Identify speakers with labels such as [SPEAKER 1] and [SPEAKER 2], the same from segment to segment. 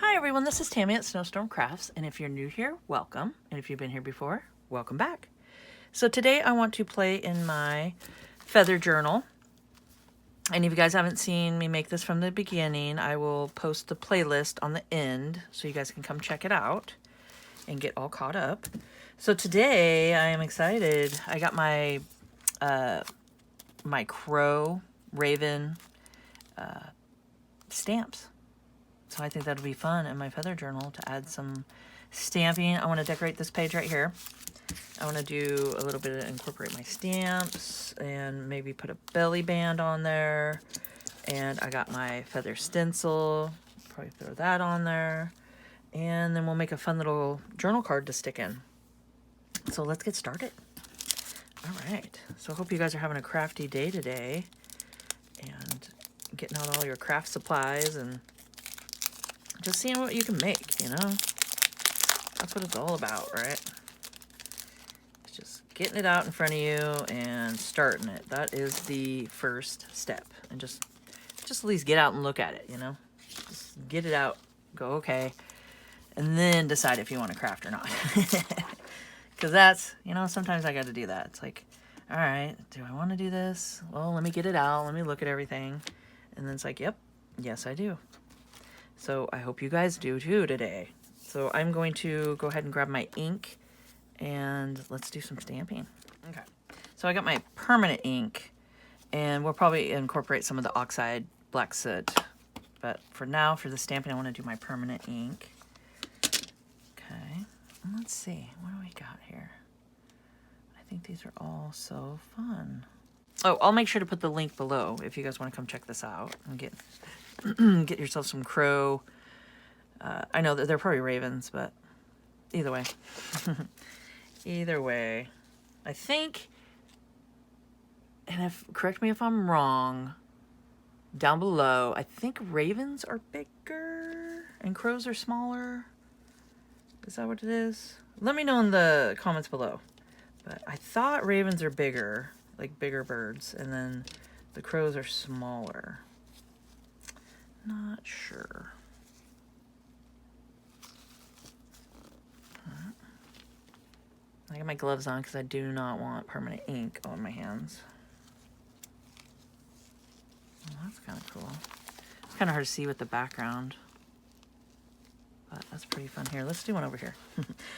[SPEAKER 1] Hi everyone, this is Tammy at Snowstorm Crafts, and if you're new here, welcome, and if you've been here before, welcome back. So today I want to play in my feather journal, and if you guys haven't seen me make this from the beginning, I will post the playlist on the end so you guys can come check it out and get all caught up. So today I am excited. I got my my crow, raven stamps. So I think that'll be fun in my feather journal to add some stamping. I want to decorate this page right here. I want to do a little bit of incorporate my stamps and maybe put a belly band on there. And I got my feather stencil. Probably throw that on there. And then we'll make a fun little journal card to stick in. So let's get started. All right. So I hope you guys are having a crafty day today and getting out all your craft supplies and just seeing what you can make, you know? That's what it's all about, right? It's just getting it out in front of you and starting it. That is the first step. And just at least get out and look at it, you know? Just get it out, go, okay, and then decide if you want to craft or not. Because that's, you know, sometimes I got to do that. It's like, all right, do I want to do this? Well, let me get it out. Let me look at everything. And then it's like, yep, yes, I do. So I hope you guys do too today. So I'm going to go ahead and grab my ink and let's do some stamping. Okay. So I got my permanent ink and we'll probably incorporate some of the oxide black soot. But for now, for the stamping, I want to do my permanent ink. Okay. And let's see. What do we got here? I think these are all so fun. Oh, I'll make sure to put the link below if you guys want to come check this out and get yourself some crow. I know that they're probably ravens, but either way. Either way. I think, and correct me if I'm wrong, down below, I think ravens are bigger and crows are smaller. Is that what it is? Let me know in the comments below. But I thought ravens are bigger, like bigger birds, and then the crows are smaller. Not sure. I got my gloves on because I do not want permanent ink on my hands. Well, that's kind of cool. It's kind of hard to see with the background. But that's pretty fun. Here, let's do one over here.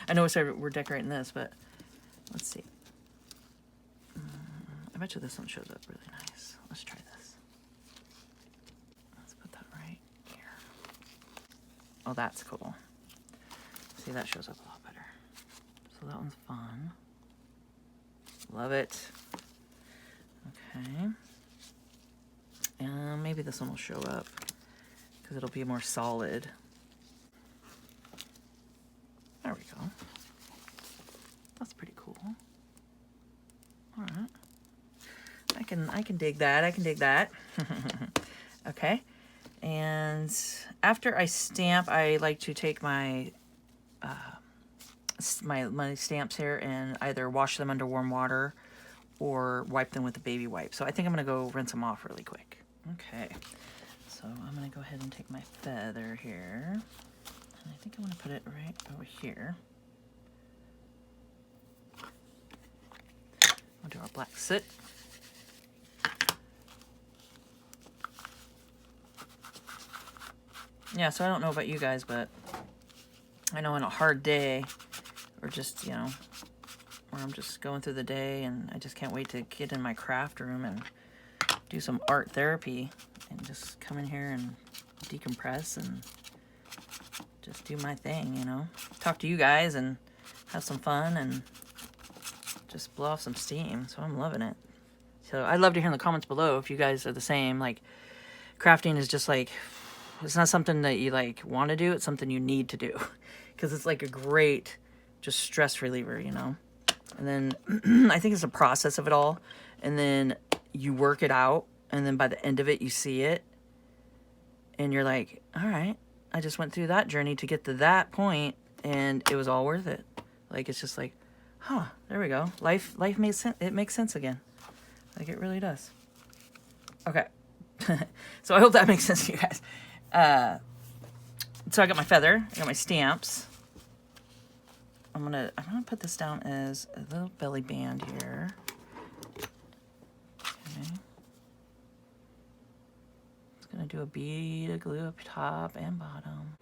[SPEAKER 1] I know we're decorating this, but let's see. I bet you this one shows up really nice. Let's try this. Let's put that right here. Oh, that's cool. See, that shows up a lot better. So that one's fun. Love it. Okay. And maybe this one will show up because it'll be more solid. There we go. That's pretty cool. All right. I can dig that. I can dig that. Okay. And after I stamp, I like to take my my stamps here and either wash them under warm water or wipe them with a baby wipe. So I think I'm going to go rinse them off really quick. Okay. So I'm going to go ahead and take my feather here. And I think I'm going to put it right over here. We'll do our black soot. Yeah, so I don't know about you guys, but I know on a hard day, or just, you know, where I'm just going through the day and I just can't wait to get in my craft room and do some art therapy and just come in here and decompress and just do my thing, you know. Talk to you guys and have some fun and just blow off some steam. So I'm loving it. So I'd love to hear in the comments below if you guys are the same. Like, crafting is just like, it's not something that you like want to do. It's something you need to do because it's like a great just stress reliever, you know. And then I think it's a process of it all. And then you work it out. And then by the end of it, you see it. And you're like, all right, I just went through that journey to get to that point, and it was all worth it. Like, it's just like, huh, there we go. Life makes sense. It makes sense again. Like, it really does. Okay. So I hope that makes sense to you guys. So I got my feather, I got my stamps. I'm gonna put this down as a little belly band here. Okay. Just gonna do a bead of glue up top and bottom.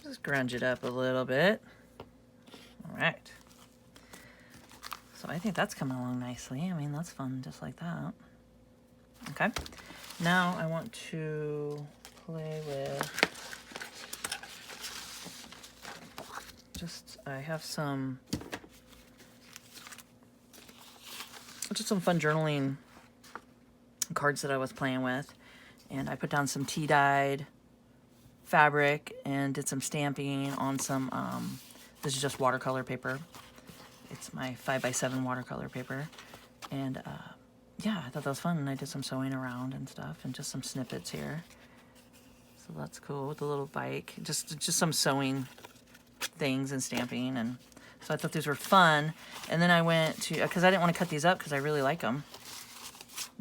[SPEAKER 1] Just grunge it up a little bit. All right. So I think that's coming along nicely. I mean, that's fun just like that. Okay. Now I want to play with I have just some fun journaling cards that I was playing with. And I put down some tea-dyed fabric and did some stamping on some, this is just watercolor paper. It's my 5x7 watercolor paper. And yeah, I thought that was fun. And I did some sewing around and stuff and just some snippets here. So that's cool with the little bike. Just some sewing things and stamping. And so I thought these were fun. And then I went to, because I didn't want to cut these up because I really like them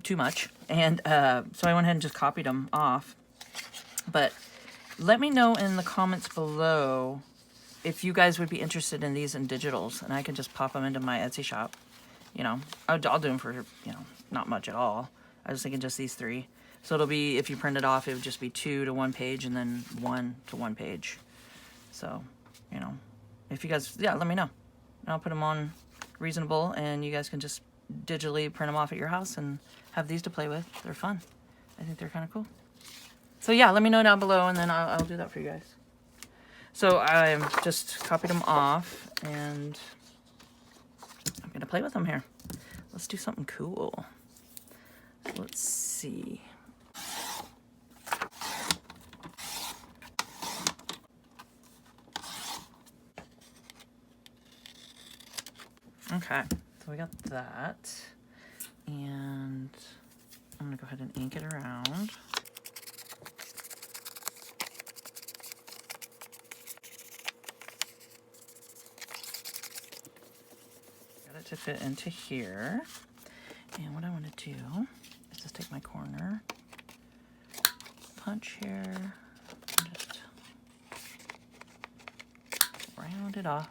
[SPEAKER 1] too much. And so I went ahead and just copied them off. But let me know in the comments below if you guys would be interested in these in digitals, and I can just pop them into my Etsy shop. You know, I'll do them for, you know, not much at all. I was thinking just these 3. So it'll be, if you print it off, it would just be 2 to 1 page and then 1 to 1 page. So, you know, if you guys, yeah, let me know. I'll put them on reasonable, and you guys can just digitally print them off at your house and have these to play with. They're fun. I think they're kind of cool. So yeah, let me know down below, and then I'll do that for you guys. So I just copied them off, and I'm gonna play with them here. Let's do something cool. Let's see. Okay, so we got that, and I'm gonna go ahead and ink it around. To fit into here. And what I want to do is just take my corner, punch here, and just round it off.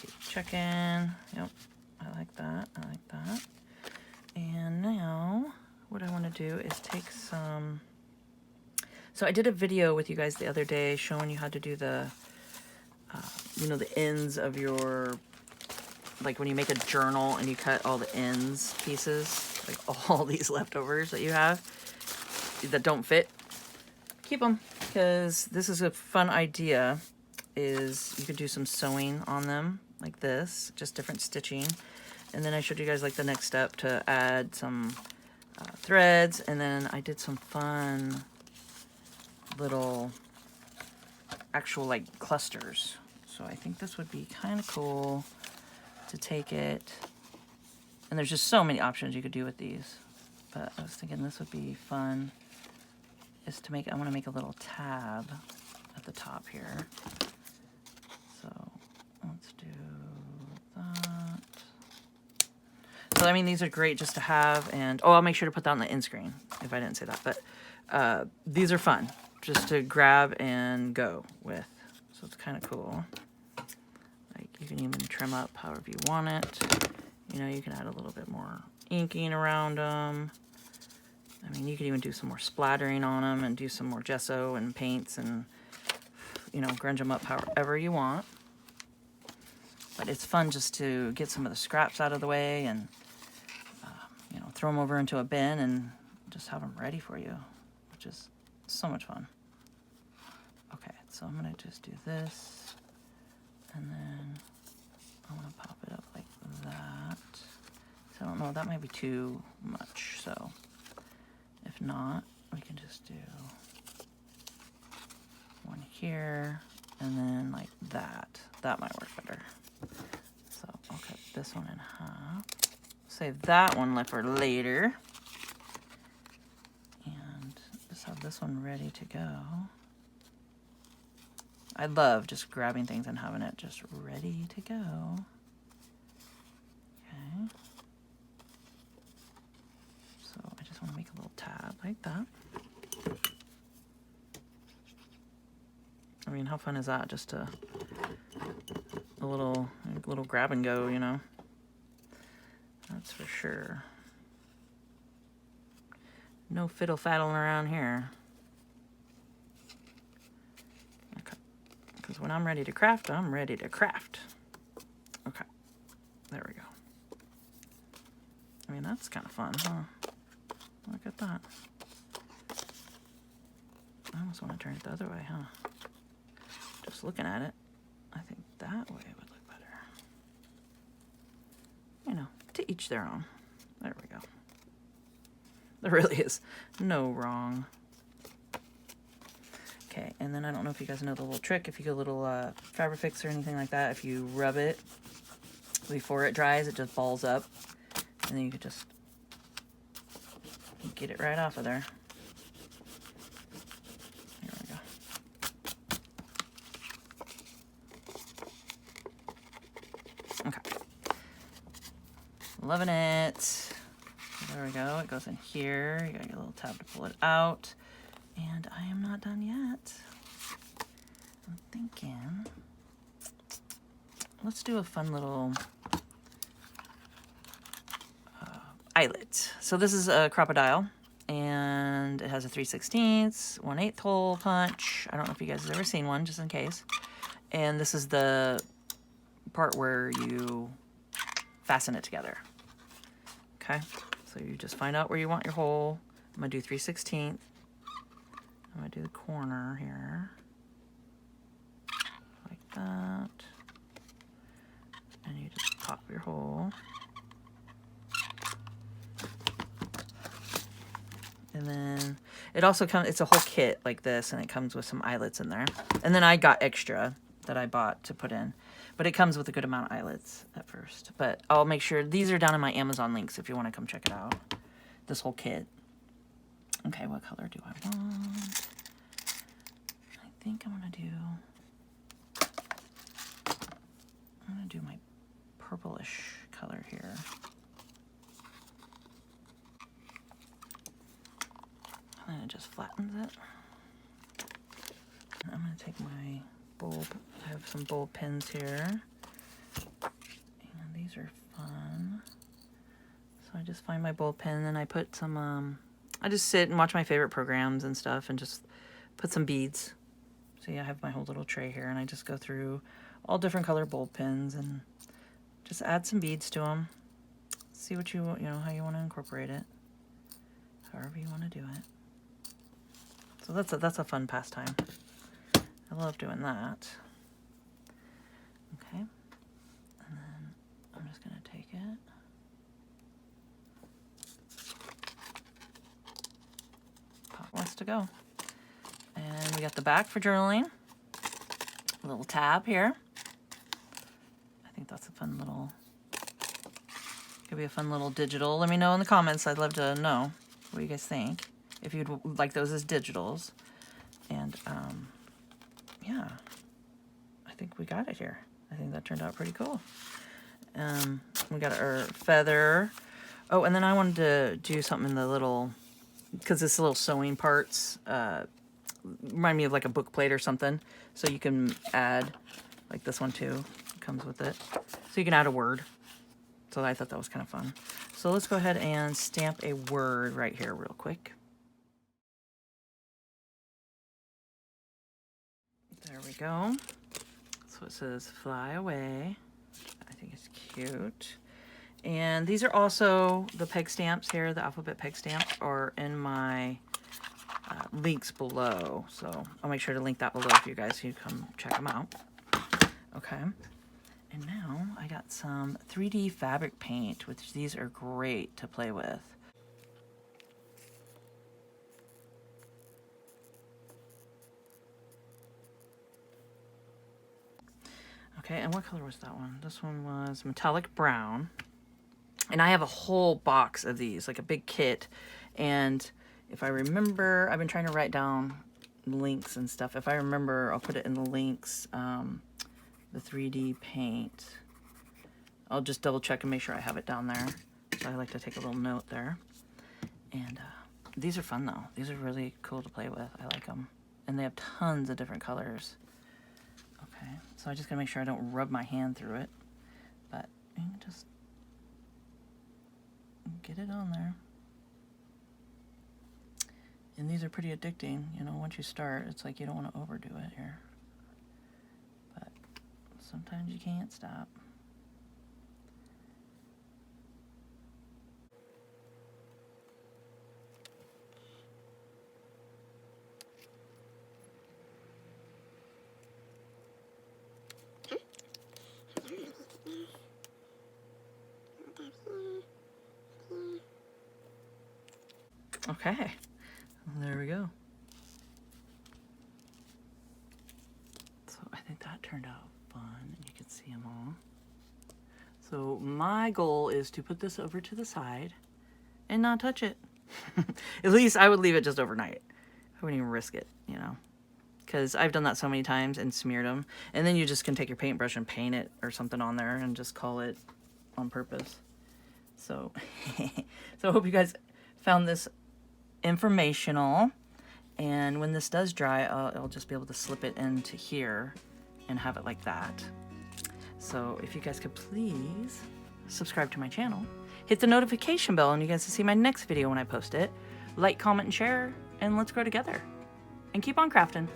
[SPEAKER 1] Keep checking. Yep, I like that. I like that. And now what I want to do is take some. So I did a video with you guys the other day showing you how to do the, you know, the ends of your, like when you make a journal and you cut all the ends pieces, like all these leftovers that you have that don't fit, keep them, because this is a fun idea, is you could do some sewing on them like this, just different stitching. And then I showed you guys like the next step to add some threads, and then I did some fun little actual like clusters. So I think this would be kind of cool to take it, and there's just so many options you could do with these, but I was thinking this would be fun, is to make, I want to make a little tab at the top here. So let's do that. So I mean, these are great just to have, and oh, I'll make sure to put that on the end screen if I didn't say that, but these are fun just to grab and go with. So it's kind of cool. Like you can even trim up however you want it. You know, you can add a little bit more inking around them. I mean, you could even do some more splattering on them and do some more gesso and paints and, you know, grunge them up however you want. But it's fun just to get some of the scraps out of the way and, you know, throw them over into a bin and just have them ready for you, which is so much fun. Okay, so I'm going to just do this, and then I'm going to pop it up like that. So I don't know, that might be too much, so if not, we can just do one here, and then like that. That might work better. So I'll cut this one in half. Save that one for later. this one ready to go. I love just grabbing things and having it just ready to go. Okay. So I just want to make a little tab like that. I mean, how fun is that? Just a little grab and go, you know? That's for sure. No fiddle faddling around here. Because when I'm ready to craft, I'm ready to craft. Okay, there we go. I mean, that's kind of fun, huh? Look at that. I almost want to turn it the other way, huh? Just looking at it, I think that way would look better. You know, to each their own. There we go. There really is no wrong. Okay, and then I don't know if you guys know the little trick. If you get a little Fabrifix or anything like that, if you rub it before it dries, it just balls up. And then you could just get it right off of there. Here we go. Okay. Loving it. There we go. It goes in here. You gotta get a little tab to pull it out. And I am not done yet. I'm thinking, let's do a fun little eyelet. So this is a crocodile, and it has a 3/16, 1/8 hole punch. I don't know if you guys have ever seen one, just in case. And this is the part where you fasten it together. Okay, so you just find out where you want your hole. I'm gonna do 3/16. I'm gonna do the corner here, like that, and you just pop your hole, and then it also comes, it's a whole kit like this, and it comes with some eyelets in there, and then I got extra that I bought to put in, but it comes with a good amount of eyelets at first, but I'll make sure, these are down in my Amazon links if you want to come check it out, this whole kit. Okay, what color do I want? I think I'm gonna do my purplish color here. And then it just flattens it. And I'm gonna take my bulb. I have some bulb pins here. And these are fun. So I just find my bulb pin and I put some, I just sit and watch my favorite programs and stuff and just put some beads. So yeah, I have my whole little tray here and I just go through all different color bulb pins and just add some beads to them. See what you know, how you want to incorporate it. However you want to do it. So that's a fun pastime. I love doing that. Okay. And then I'm just gonna take it. Pop wants to go. And we got the back for journaling. A little tab here. I think that's a fun little, could be a fun little digital. Let me know in the comments. I'd love to know what you guys think. If you'd like those as digitals. And yeah, I think we got it here. I think that turned out pretty cool. We got our feather. Oh, and then I wanted to do something in the little, because it's little sewing parts, remind me of like a book plate or something. So you can add, like this one too, comes with it. So you can add a word. So I thought that was kind of fun. So let's go ahead and stamp a word right here real quick. There we go. So it says fly away. I think it's cute. And these are also the peg stamps here, the alphabet peg stamps are in my links below. So I'll make sure to link that below for you guys so you come check them out. Okay. And now I got some 3D fabric paint, which these are great to play with. Okay, and what color was that one? This one was metallic brown. And I have a whole box of these, like a big kit. And If I remember, I've been trying to write down links and stuff. If I remember, I'll put it in the links, the 3D paint. I'll just double check and make sure I have it down there. So I like to take a little note there. And these are fun though. These are really cool to play with. I like them. And they have tons of different colors. Okay, so I just gotta make sure I don't rub my hand through it. But you can just get it on there. And these are pretty addicting, you know, once you start, it's like you don't want to overdo it here. But sometimes you can't stop. Okay, there we go. So I think that turned out fun, and you can see them all. So my goal is to put this over to the side and not touch it. At least I would leave it just overnight. I wouldn't even risk it, you know, because I've done that so many times and smeared them. And then you just can take your paintbrush and paint it or something on there and just call it on purpose. So, so I hope you guys found this informational. And when this does dry, I'll just be able to slip it into here and have it like that. So if you guys could please subscribe to my channel, hit the notification bell, and you guys will see my next video when I post it. Like, comment, and share, and let's grow together. And keep on crafting.